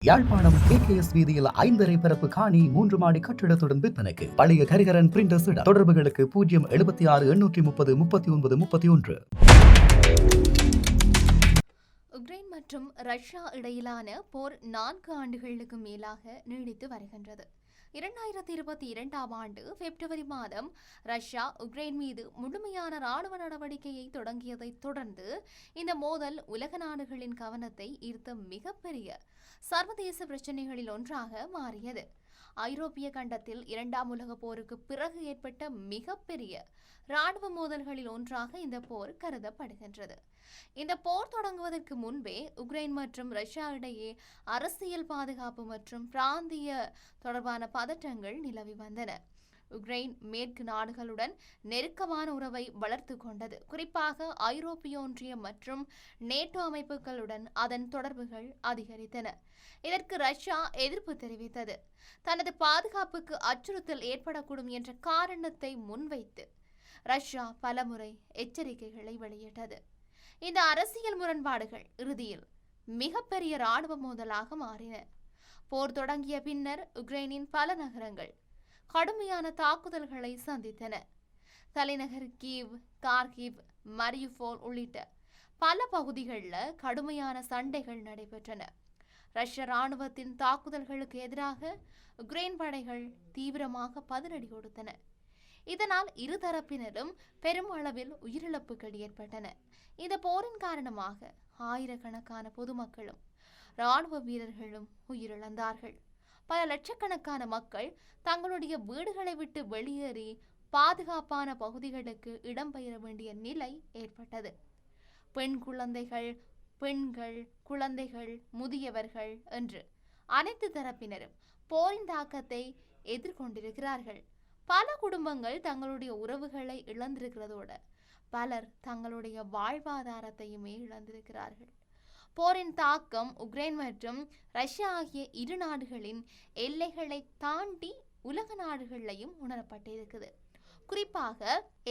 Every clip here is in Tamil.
யாழ்ப்பாணம் KKS வீதியில் 5.5 பரப்பு காணி 3 மாடி கட்டிடத்துடன் விற்பனைக்கு. பழைய கரிகரன் பிரிண்டர்ஸ் இடம். தொடர்புகளுக்கு 076 830 39 31. உக்ரைன் மற்றும் ரஷ்யா இடையிலான போர் 4 ஆண்டுகளுக்கு மேலாக நீடித்து வருகின்றது. 2022ஆம் ஆண்டு பிப்ரவரி மாதம் ரஷ்யா உக்ரைன் மீது முழுமையான ராணுவ நடவடிக்கையை தொடங்கியதைத் தொடர்ந்து இந்த மோதல் உலக நாடுகளின் கவனத்தை ஈர்த்த மிகப்பெரிய சர்வதேச பிரச்சினைகளில் ஒன்றாக மாறியது. ஐரோப்பிய கண்டத்தில் 2ஆம் உலகப் போருக்கு பிறகு ஏற்பட்ட மிகப்பெரிய ராணுவ மோதல்களில் ஒன்றாக இந்த போர் கருதப்படுகின்றது. இந்த போர் தொடங்குவதற்கு முன்பே உக்ரைன் மற்றும் ரஷ்யா இடையே அரசியல், பாதுகாப்பு மற்றும் பிராந்திய தொடர்பான பதற்றங்கள் நிலவி வந்தன. உக்ரைன் மேற்கு நாடுகளுடன் நெருக்கமான உறவை வளர்த்து கொண்டது. குறிப்பாக ஐரோப்பிய ஒன்றியம் மற்றும் நேட்டோ அமைப்புகளுடன் அதன் தொடர்புகள் அதிகரித்தன. இதற்கு ரஷ்யா எதிர்ப்பு தெரிவித்தது. தனது பாதுகாப்புக்கு அச்சுறுத்தல் ஏற்படக்கூடும் என்ற காரணத்தை முன்வைத்து ரஷ்யா பலமுறை எச்சரிக்கைகளை வெளியிட்டது. இந்த அரசியல் முரண்பாடுகள் இறுதியில் மிகப்பெரிய ராணுவ மோதலாக மாறின. போர் தொடங்கிய பின்னர் உக்ரைனின் பல நகரங்கள் கடுமையான தாக்குதல்களை சந்தித்தன. தலைநகர் கீவ், கார்கிவ், மரியுபோல் உள்ளிட்ட பல பகுதிகளில் கடுமையான சண்டைகள் நடைபெற்றன. ரஷ்ய ராணுவத்தின் தாக்குதல்களுக்கு எதிராக உக்ரைன் படைகள் தீவிரமாக பதிலடி கொடுத்தன. இதனால் இருதரப்பினரும் பெரும் அளவில் உயிரிழப்புகள் ஏற்பட்டன. இந்த போரின் காரணமாக ஆயிரக்கணக்கான பொதுமக்களும் ராணுவ வீரர்களும் உயிரிழந்தார்கள். பல லட்சக்கணக்கான மக்கள் தங்களுடைய வீடுகளை விட்டு வெளியேறி பாதுகாப்பான பகுதிகளுக்கு இடம்பெயர வேண்டிய நிலை ஏற்பட்டது. பெண்கள், குழந்தைகள், முதியவர்கள் என்று அனைத்து தரப்பினரும் போரின் தாக்கத்தை எதிர்கொண்டிருக்கிறார்கள். பல குடும்பங்கள் தங்களுடைய உறவுகளை இழந்திருக்கிறதோடு பலர் தங்களுடைய வாழ்வாதாரத்தையுமே இழந்திருக்கிறார்கள். போரின் தாக்கம் உக்ரைன் மற்றும் ரஷ்யா ஆகிய இரு நாடுகளின் எல்லைகளை தாண்டி உலக நாடுகளிலையும் உணரப்பட்டிருக்குது. குறிப்பாக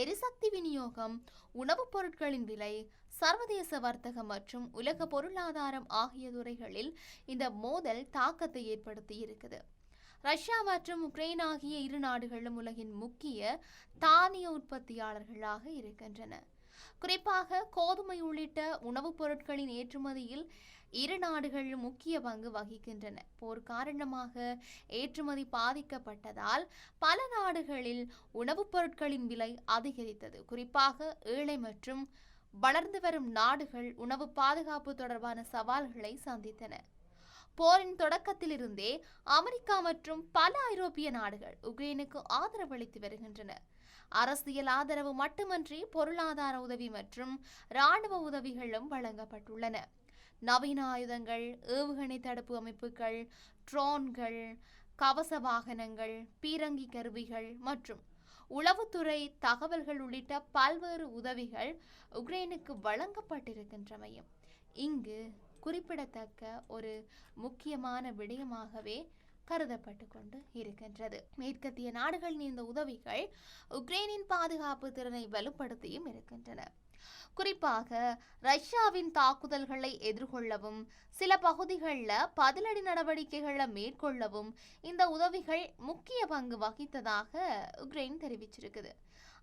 எரிசக்தி விநியோகம், உணவுப் பொருட்களின் விலை, சர்வதேச வர்த்தகம் மற்றும் உலக பொருளாதாரம் ஆகிய துறைகளில் இந்த மோதல் தாக்கத்தை ஏற்படுத்தி இருக்குது. ரஷ்யா மற்றும் உக்ரைன் ஆகிய இரு நாடுகளும் உலகின் முக்கிய தானிய உற்பத்தியாளர்களாக இருக்கின்றன. குறிப்பாக கோதுமை உள்ளிட்ட உணவுப் பொருட்களின் ஏற்றுமதியில் இரு நாடுகளும் முக்கிய பங்கு வகிக்கின்றன. போர் காரணமாக ஏற்றுமதி பாதிக்கப்பட்டதால் பல நாடுகளில் உணவுப் பொருட்களின் விலை அதிகரித்தது. குறிப்பாக ஏழை மற்றும் வளர்ந்து வரும் நாடுகள் உணவு பாதுகாப்பு தொடர்பான சவால்களை சந்தித்தன. போரின் தொடக்கத்திலிருந்தே அமெரிக்கா மற்றும் பல ஐரோப்பிய நாடுகள் உக்ரைனுக்கு ஆதரவளித்து வருகின்றன. அரசியல் ஆதரவு மட்டுமன்றி பொருளாதார உதவி மற்றும் இராணுவ உதவிகளும் வழங்கப்பட்டுள்ளன. நவீன ஆயுதங்கள், ஏவுகணை தடுப்பு அமைப்புகள், ட்ரோன்கள், கவச வாகனங்கள், பீரங்கி கருவிகள் மற்றும் உளவுத்துறை தகவல்கள் உள்ளிட்ட பல்வேறு உதவிகள் உக்ரைனுக்கு வழங்கப்பட்டிருக்கின்றமையும் இங்கு குறிப்பிடத்தக்க ஒரு முக்கியமான விடயமாகவே கருதப்பட்டு கொண்டு இருக்கின்றது. மேற்கத்திய நாடுகளின் இந்த உதவிகள் உக்ரைனின் பாதுகாப்பு திறனை வலுப்படுத்தியும் இருக்கின்றன. குறிப்பாக ரஷ்யாவின் தாக்குதல்களை எதிர்கொள்ளவும் சில பகுதிகளில் பதிலடி நடவடிக்கைகளை மேற்கொள்ளவும் இந்த உதவிகள் முக்கிய பங்கு வகித்ததாக உக்ரைன் தெரிவிச்சிருக்குது.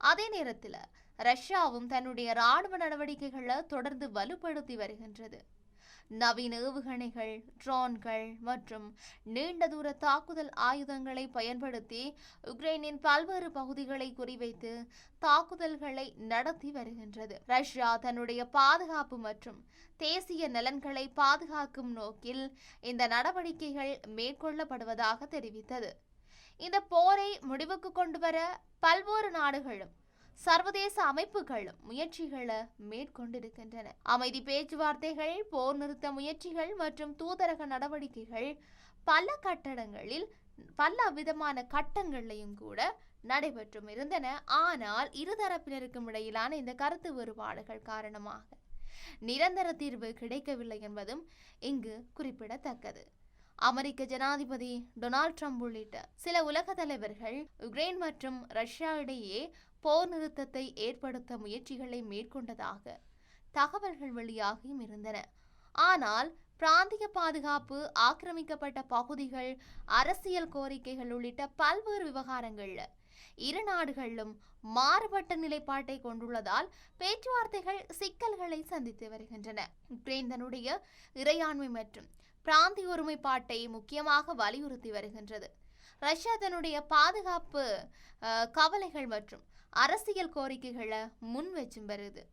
அதே நேரத்தில் ரஷ்யாவும் தன்னுடைய இராணுவ நடவடிக்கைகளை தொடர்ந்து வலுப்படுத்தி வருகின்றது. நவீன ஏவுகணைகள், ட்ரோன்கள் மற்றும் நீண்ட தூர தாக்குதல் ஆயுதங்களை பயன்படுத்தி உக்ரைனின் பல்வேறு பகுதிகளை குறிவைத்து தாக்குதல்களை நடத்தி வருகின்றது. ரஷ்யா தன்னுடைய பாதுகாப்பு மற்றும் தேசிய நலன்களை பாதுகாக்கும் நோக்கில் இந்த நடவடிக்கைகள் மேற்கொள்ளப்படுவதாக தெரிவித்தது. இந்த போரை முடிவுக்கு கொண்டு வர பல்வேறு நாடுகளும் சர்வதேச அமைப்புகளும் முயற்சிகளை மேற்கொண்டிருக்கின்றன. அமைதி பேச்சுவார்த்தைகள், போர் நிறுத்த முயற்சிகள் மற்றும் தூதரக நடவடிக்கைகள் பல விதமான கட்டங்களையும் கூட நடைபெற்றும் இருந்தன. ஆனால் இருதரப்பினருக்கும் இடையிலான இந்த கருத்து வேறுபாடுகள் காரணமாக நிரந்தர தீர்வு கிடைக்கவில்லை என்பதும் இங்கு குறிப்பிடத்தக்கது. அமெரிக்க ஜனாதிபதி டொனால்ட் ட்ரம்ப் உள்ளிட்ட சில உலக தலைவர்கள் உக்ரைன் மற்றும் ரஷ்யா இடையே போர் நிறுத்தத்தை ஏற்படுத்த முயற்சிகளை மேற்கொண்டதாக தகவல்கள் வெளியாகியும் இருந்தன. ஆனால் பிராந்திய பாதுகாப்பு, ஆக்கிரமிக்கப்பட்ட பகுதிகள், அரசியல் கோரிக்கைகள் உள்ளிட்ட பல்வேறு விவகாரங்கள்ல இரு நாடுகளும் மாறுபட்ட நிலைப்பாட்டை கொண்டுள்ளதால் பேச்சுவார்த்தைகள் சிக்கல்களை சந்தித்து வருகின்றன. உக்ரைன் தன்னுடைய இறையாண்மை மற்றும் பிராந்திய ஒருமைப்பாட்டை முக்கியமாக வலியுறுத்தி வருகின்றது. ரஷ்யா தன்னுடைய பாதுகாப்பு கவலைகள் மற்றும் அரசியல் கோரிக்கைகளை முன் வச்சும் வருது.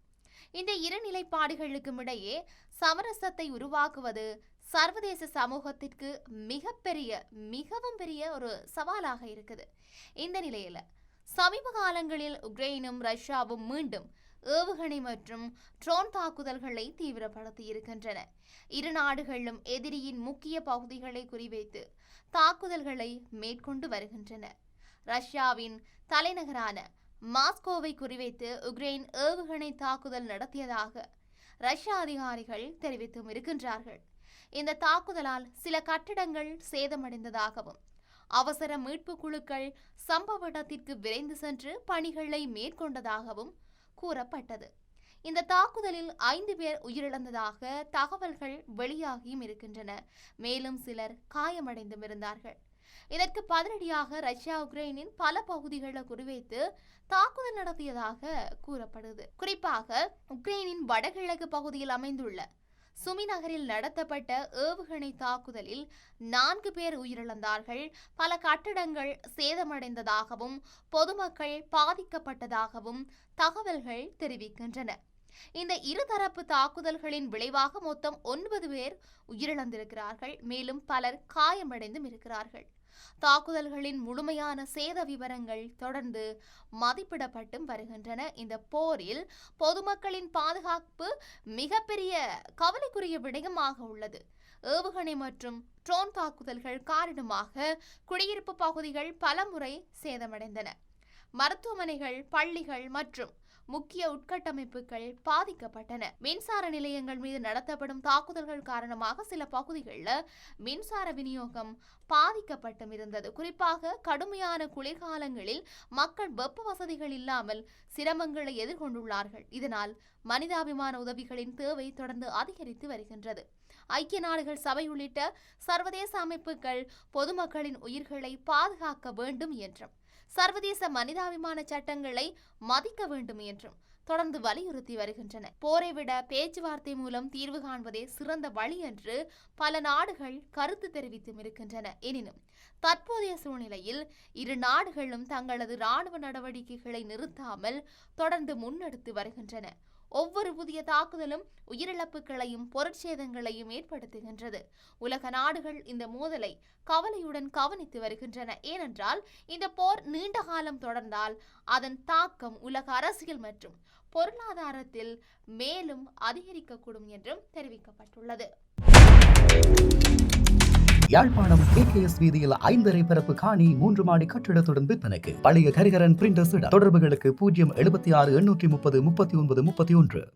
இந்த இரு நிலைப்பாடுகளுக்கும் இடையே சமரசத்தை உருவாக்குவது சர்வதேச சமூகத்திற்கு மிகவும் பெரிய ஒரு சவாலாக இருக்குது. இந்த நிலையில சமீப காலங்களில் உக்ரைனும் ரஷ்யாவும் மீண்டும் ஏவுகணை மற்றும் ட்ரோன் தாக்குதல்களை தீவிரப்படுத்தி இருக்கின்றன. இரு நாடுகளும் எதிரியின் முக்கிய பகுதிகளை குறிவைத்து தாக்குதல்களை மேற்கொண்டு வருகின்றன. ரஷ்யாவின் தலைநகரான மாஸ்கோவை குறிவைத்து உக்ரைன் ஏவுகணை தாக்குதல் நடத்தியதாக ரஷ்ய அதிகாரிகள் தெரிவித்தும் இருக்கின்றார்கள். இந்த தாக்குதலால் சில கட்டிடங்கள் சேதமடைந்ததாகவும் அவசர மீட்பு குழுக்கள் சம்பவ இடத்திற்கு விரைந்து சென்று பணிகளை மேற்கொண்டதாகவும் கூறப்பட்டது. இந்த தாக்குதலில் 5 பேர் உயிரிழந்ததாக தகவல்கள் வெளியாகியும் இருக்கின்றன. மேலும் சிலர் காயமடைந்தும் இருந்தார்கள். இதற்கு பதிலடியாக ரஷ்யா உக்ரைனின் பல பகுதிகளை குறிவைத்து தாக்குதல் நடத்தியதாக கூறப்படுது. குறிப்பாக உக்ரைனின் வடகிழக்கு பகுதியில் அமைந்துள்ள சுமி நகரில் நடத்தப்பட்ட ஏவுகணை தாக்குதலில் 4 பேர் உயிரிழந்தார்கள். பல கட்டடங்கள் சேதமடைந்ததாகவும் பொதுமக்கள் பாதிக்கப்பட்டதாகவும் தகவல்கள் தெரிவிக்கின்றன. இந்த இருதரப்பு தாக்குதல்களின் விளைவாக மொத்தம் 9 பேர் உயிரிழந்திருக்கிறார்கள். மேலும் பலர் காயமடைந்தும் இருக்கிறார்கள். தாக்குதல்களின் முழுமையான சேத விவரங்கள் தொடர்ந்து மதிப்பிடப்பட்டும் வருகின்றன. இந்த போரில் பொதுமக்களின் பாதுகாப்பு மிகப்பெரிய கவலைக்குரிய விடயமாக உள்ளது. ஏவுகணை மற்றும் ட்ரோன் தாக்குதல்கள் காரணமாக குடியிருப்பு பகுதிகள் பலமுறை சேதமடைந்தன. மருத்துவமனைகள், பள்ளிகள் மற்றும் முக்கிய உட்கட்டமைப்புகள் பாதிக்கப்பட்டன. மின்சார நிலையங்கள் மீது நடத்தப்படும் தாக்குதல்கள் காரணமாக சில பகுதிகளில் மின்சார விநியோகம் பாதிக்கப்பட்டும் இருந்தது. குறிப்பாக கடுமையான குளிர்காலங்களில் மக்கள் வெப்ப வசதிகள் இல்லாமல் சிரமங்களை எதிர்கொண்டுள்ளார்கள். இதனால் மனிதாபிமான உதவிகளின் தேவை தொடர்ந்து அதிகரித்து வருகின்றது. ஐக்கிய நாடுகள் சபை உள்ளிட்ட சர்வதேச அமைப்புகள் பொதுமக்களின் உயிர்களை பாதுகாக்க வேண்டும் என்றும் சர்வதேச மனிதாபிமான சட்டங்களை மதிக்க வேண்டும் என்றும் தொடர்ந்து வலியுறுத்தி வருகின்றன. போரை விட பேச்சுவார்த்தை மூலம் தீர்வு காண்பதே சிறந்த வழி என்று பல நாடுகள் கருத்து தெரிவித்தும் இருக்கின்றன. எனினும் தற்போதைய சூழ்நிலையில் இரு நாடுகளும் தங்களது இராணுவ நடவடிக்கைகளை நிறுத்தாமல் தொடர்ந்து முன்னெடுத்து வருகின்றன. ஒவ்வொரு புதிய தாக்குதலும் உயிரிழப்புகளையும் பொருட்சேதங்களையும் ஏற்படுத்துகின்றது. உலக நாடுகள் இந்த மோதலை கவலையுடன் கவனித்து வருகின்றன. ஏனென்றால் இந்த போர் நீண்ட காலம் தொடர்ந்தால் அதன் தாக்கம் உலக அரசியல் மற்றும் பொருளாதாரத்தில் மேலும் அதிகரிக்கக்கூடும் என்றும் தெரிவிக்கப்பட்டுள்ளது. யாழ்ப்பாணம் KKS வீதியில் 5 பரப்பு காணி 3 மாடி கட்டிடத்துடன் விற்பனைக்கு. பழைய கரிகரன் பிரிண்டர்ஸ் தொடர்புகளுக்கு 076 830 39 31.